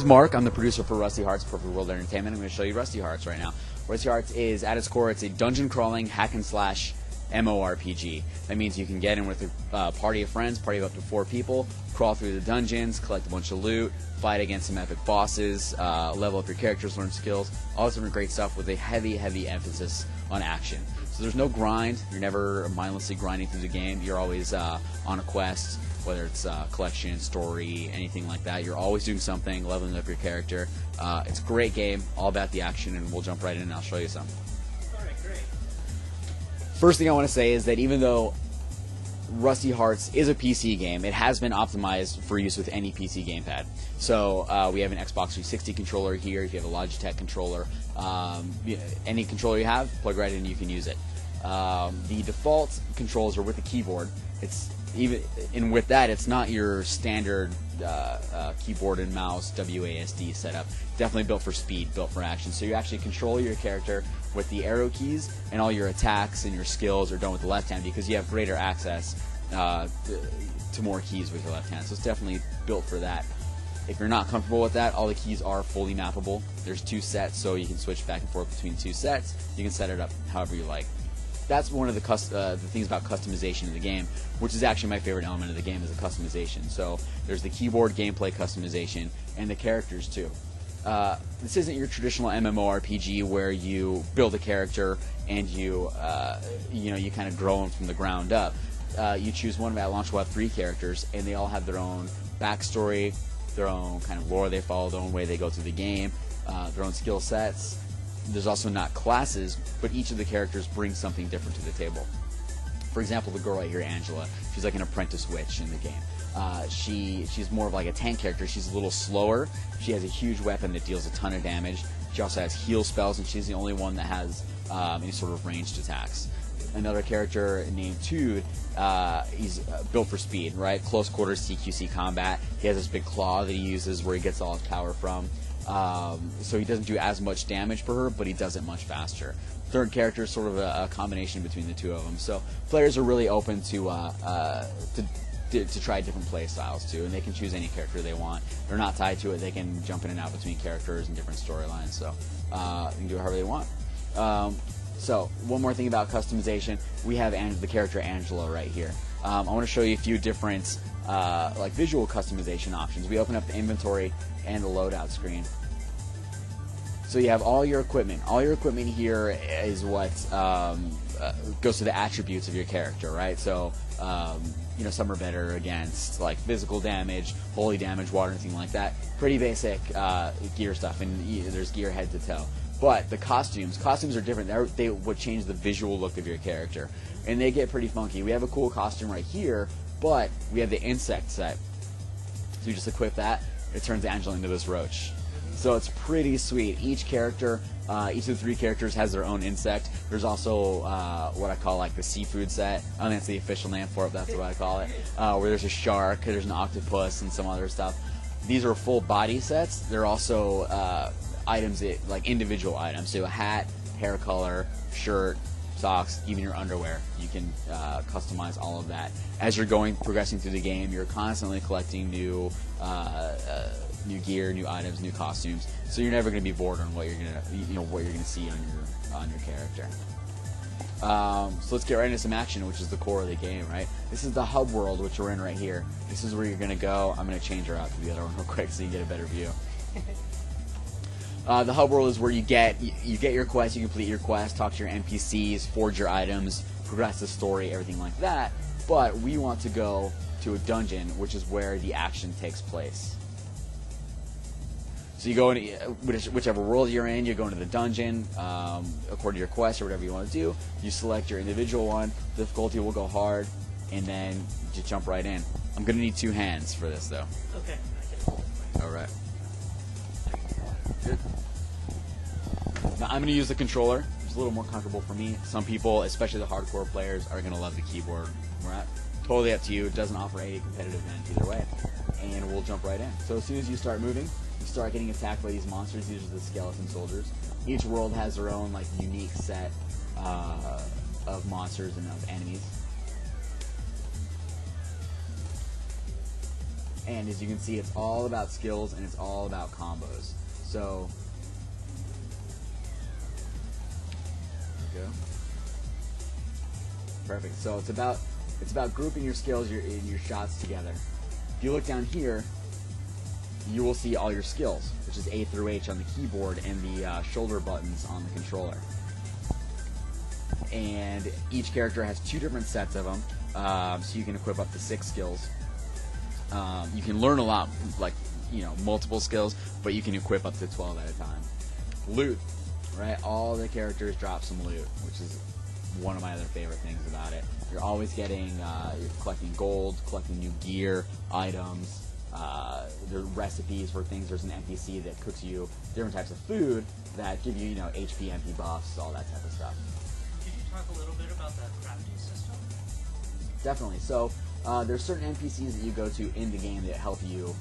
Mark. I'm the producer for Rusty Hearts Perfect World Entertainment. I'm going to show you Rusty Hearts right now. Rusty Hearts is, at its core, it's a dungeon-crawling, hack-and-slash MMORPG. That means you can get in with a party of friends, party of up to 4 people, crawl through the dungeons, collect a bunch of loot, fight against some epic bosses, level up your characters, learn skills, all this different great stuff with a heavy, heavy emphasis on action. So there's no grind. You're never mindlessly grinding through the game. You're always on a quest, whether it's collection, story, anything like that. You're always doing something, leveling up your character. It's a great game, all about the action, and we'll jump right in and I'll show you some. Alright, great. First thing I want to say is that even though Rusty Hearts is a PC game, it has been optimized for use with any PC gamepad. So we have an Xbox 360 controller here. If you have a Logitech controller, any controller you have, plug right in, you can use it. The default controls are with the keyboard. And with that, it's not your standard keyboard and mouse WASD setup. Definitely built for speed, built for action. So you actually control your character with the arrow keys, and all your attacks and your skills are done with the left hand because you have greater access to more keys with your left hand. So it's definitely built for that. If you're not comfortable with that, all the keys are fully mappable. There's 2 sets, so you can switch back and forth between 2 sets. You can set it up however you like. That's one of the things about customization in the game, which is actually my favorite element of the game, is the customization. So there's the keyboard gameplay customization and the characters too. This isn't your traditional MMORPG where you build a character and you kind of grow them from the ground up. You choose one. At launch we'll have 3 characters, and they all have their own backstory, their own kind of lore they follow, their own way they go through the game, their own skill sets. There's also not classes, but each of the characters brings something different to the table. For example, the girl right here, Angela, she's like an apprentice witch in the game. She's more of like a tank character. She's a little slower. She has a huge weapon that deals a ton of damage. She also has heal spells, and she's the only one that has any sort of ranged attacks. Another character named Tude, he's built for speed, right? Close quarters CQC combat. He has this big claw that he uses where he gets all his power from. So he doesn't do as much damage per her, but he does it much faster. Third character is sort of a combination between the 2 of them. So players are really open to try different play styles too, and they can choose any character they want. They're not tied to it. They can jump in and out between characters and different storylines. So they can do it however they want. So one more thing about customization, we have the character Angela right here. I want to show you a few different like visual customization options. We open up the inventory and the loadout screen. So you have all your equipment. All your equipment here is what goes to the attributes of your character, right? So some are better against like physical damage, holy damage, water, anything like that. Pretty basic gear stuff, and there's gear head to toe. But the costumes are different. They would change the visual look of your character, and they get pretty funky. We have a cool costume right here, but we have the insect set. So you just equip that, it turns Angela into this roach. So it's pretty sweet. Each character, each of the 3 characters has their own insect. There's also what I call like the seafood set. I think that's the official name for it, but that's what I call it. Where there's a shark, there's an octopus, and some other stuff. These are full body sets. They're also items, like individual items. So a hat, hair color, shirt, socks, even your underwear. You can customize all of that. As you're progressing through the game, you're constantly collecting new gear, new items, new costumes. So you're never going to be bored on what you're gonna see on your character. So let's get right into some action, which is the core of the game, right? This is the hub world, which we're in right here. This is where you're going to go. I'm going to change her out to the other one real quick so you get a better view. The hub world is where you get your quest, you complete your quest, talk to your NPCs, forge your items, progress the story, everything like that. But we want to go to a dungeon, which is where the action takes place. So you go into whichever world you're in, you go into the dungeon, according to your quest or whatever you want to do. You select your individual one, difficulty will go hard, and then you jump right in. I'm going to need 2 hands for this, though. Okay. Alright. Good. Now I'm going to use the controller. It's a little more comfortable for me. Some people, especially the hardcore players, are going to love the keyboard. Right? Totally up to you. It doesn't offer any competitive advantage either way. And we'll jump right in. So as soon as you start moving, you start getting attacked by these monsters. These are the skeleton soldiers. Each world has their own like unique set of monsters and of enemies. And as you can see, it's all about skills and it's all about combos. So, there we go. Perfect. So it's about grouping your skills, your shots together. If you look down here, you will see all your skills, which is A through H on the keyboard and the shoulder buttons on the controller. And each character has 2 different sets of them, so you can equip up to 6 skills. You can learn a lot, like, multiple skills, but you can equip up to 12 at a time. Loot, right? All the characters drop some loot, which is one of my other favorite things about it. You're always getting, you're collecting gold, collecting new gear, items. There are recipes for things. There's an NPC that cooks you different types of food that give you, HP, MP buffs, all that type of stuff. Could you talk a little bit about the crafting system? Definitely. So there's certain NPCs that you go to in the game that help you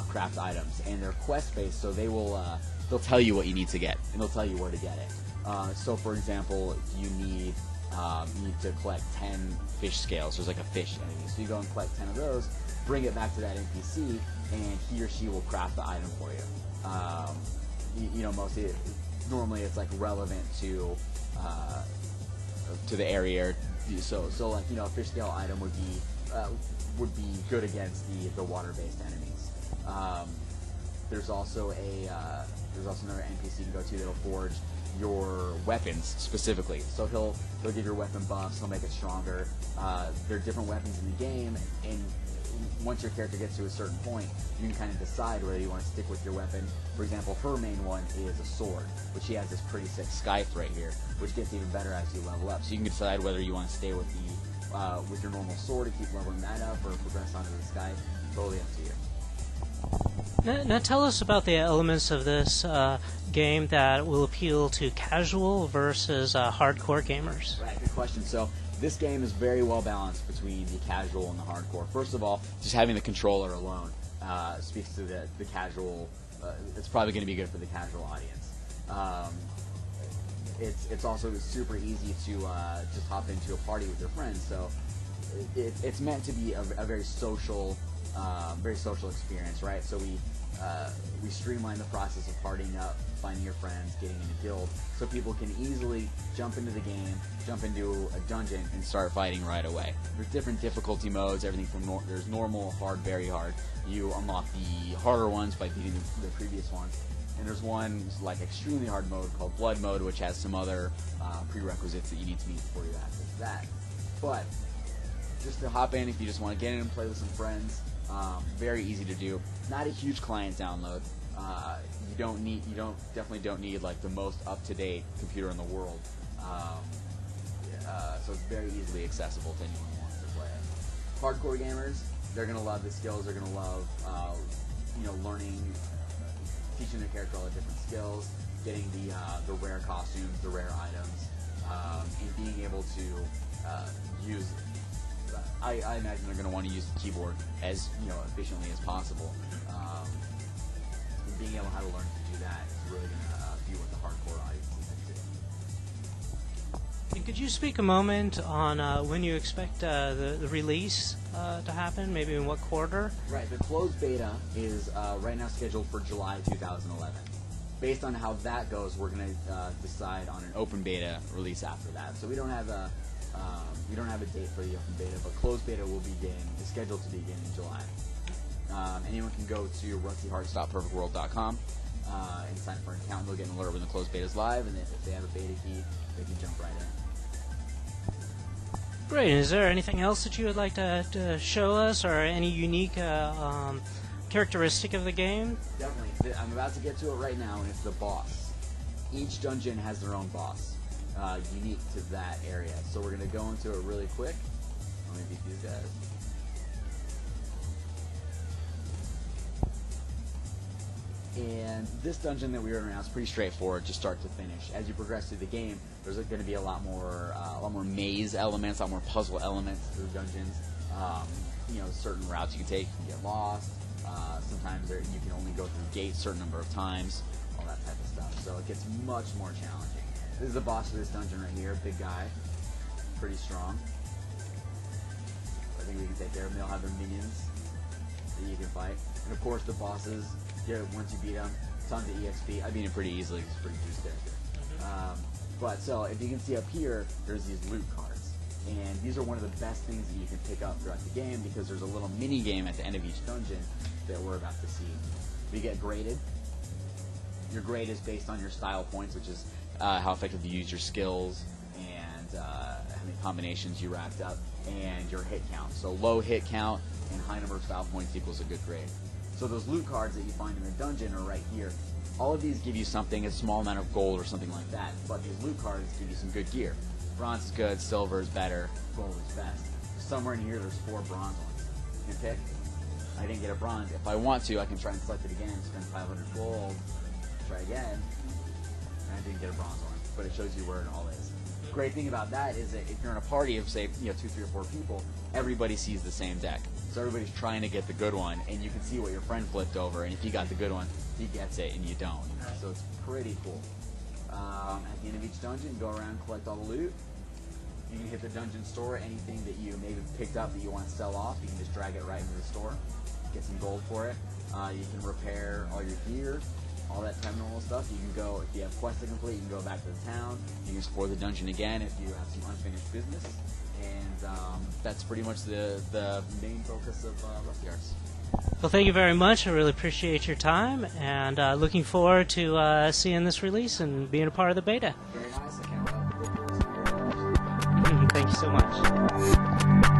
craft items, and they're quest-based, so they'll tell you what you need to get, and they'll tell you where to get it. So, for example, you need to collect 10 fish scales. There's like a fish enemy, so you go and collect 10 of those, bring it back to that NPC, and he or she will craft the item for you. Mostly, normally it's like relevant to the area. So like a fish scale item would be good against the water-based enemies. There's also another NPC you can go to that'll forge your weapons specifically. So he'll give your weapon buffs, he'll make it stronger. There are different weapons in the game, and once your character gets to a certain point, you can kind of decide whether you want to stick with your weapon. For example, her main one is a sword, which she has this pretty sick scythe right here, which gets even better as you level up. So you can decide whether you want to stay with with your normal sword and keep leveling that up, or progress onto the scythe. Totally up to you. Now tell us about the elements of this game that will appeal to casual versus hardcore gamers. Right, good question. So this game is very well balanced between the casual and the hardcore. First of all, just having the controller alone speaks to the casual. It's probably going to be good for the casual audience. It's also super easy to just hop into a party with your friends. So it's meant to be a very social experience, right? So we streamline the process of partying up, finding your friends, getting in a guild, so people can easily jump into the game, jump into a dungeon, and start fighting right away. There's different difficulty modes, everything from there's normal, hard, very hard. You unlock the harder ones by beating the previous ones. And there's one like extremely hard mode called Blood Mode, which has some other prerequisites that you need to meet before you access that. But just to hop in if you just want to get in and play with some friends, very easy to do. Not a huge client download. You definitely don't need like the most up-to-date computer in the world. So it's very easily accessible to anyone who wants to play it. Hardcore gamers, they're gonna love the skills. They're gonna love learning, teaching their character all the different skills, getting the rare costumes, the rare items, and being able to use. I imagine they're going to want to use the keyboard as efficiently as possible. And being able how to learn to do that is really going to be what the hardcore audience is into. And could you speak a moment on when you expect the release to happen? Maybe in what quarter? Right. The closed beta is right now scheduled for July 2011. Based on how that goes, we're going to decide on an open beta release after that. So we don't have a date for the open beta, but closed beta is scheduled to begin in July. Anyone can go to rustyhearts.perfectworld.com and sign up for an account. They'll get an alert when the closed beta is live, and if they have a beta key, they can jump right in. Great. Is there anything else that you would like to show us, or any unique characteristic of the game? Definitely. I'm about to get to it right now, and it's the boss. Each dungeon has their own boss. Unique to that area. So we're going to go into it really quick. Let me beat these guys. And this dungeon that we are in right now is pretty straightforward, just start to finish. As you progress through the game, there's going to be a lot more maze elements, a lot more puzzle elements to the dungeons. Certain routes you can take, you can get lost. Sometimes you can only go through gates a certain number of times, all that type of stuff. So it gets much more challenging. This is the boss of this dungeon right here, big guy, pretty strong. I think we can take care of them. They'll have their minions. that you can fight. And of course the bosses, once you beat them, tons of EXP. I beat him pretty easily, he's a pretty juiced character. But so, if you can see up here, there's these loot cards. And these are one of the best things that you can pick up throughout the game because there's a little mini game at the end of each dungeon that we're about to see. We get graded. Your grade is based on your style points, which is how effective you use your skills and how many combinations you racked up, and your hit count. So low hit count and high number of style points equals a good grade. So those loot cards that you find in the dungeon are right here. All of these give you something, a small amount of gold or something like that, but these loot cards give you some good gear. Bronze is good, silver is better, gold is best. Somewhere in here there's 4 bronze ones. You can pick. I didn't get a bronze. If I want to, I can try and select it again, spend 500 gold, try again, and I didn't get a bronze one, but it shows you where it all is. Great thing about that is that if you're in a party of, say, 2, 3, or 4 people, everybody sees the same deck. So everybody's trying to get the good one, and you can see what your friend flipped over, and if he got the good one, he gets it, and you don't. So it's pretty cool. At the end of each dungeon, go around, collect all the loot. You can hit the dungeon store, anything that you maybe picked up that you want to sell off, you can just drag it right into the store, get some gold for it. You can repair all your gear, all that kind of normal stuff. You can go, if you have quests to complete, you can go back to the town. You can explore the dungeon again if you have some unfinished business. And that's pretty much the main focus of Rusty Hearts. Well, thank you very much. I really appreciate your time, and looking forward to seeing this release and being a part of the beta. Very nice. I can't wait. Thank you so much.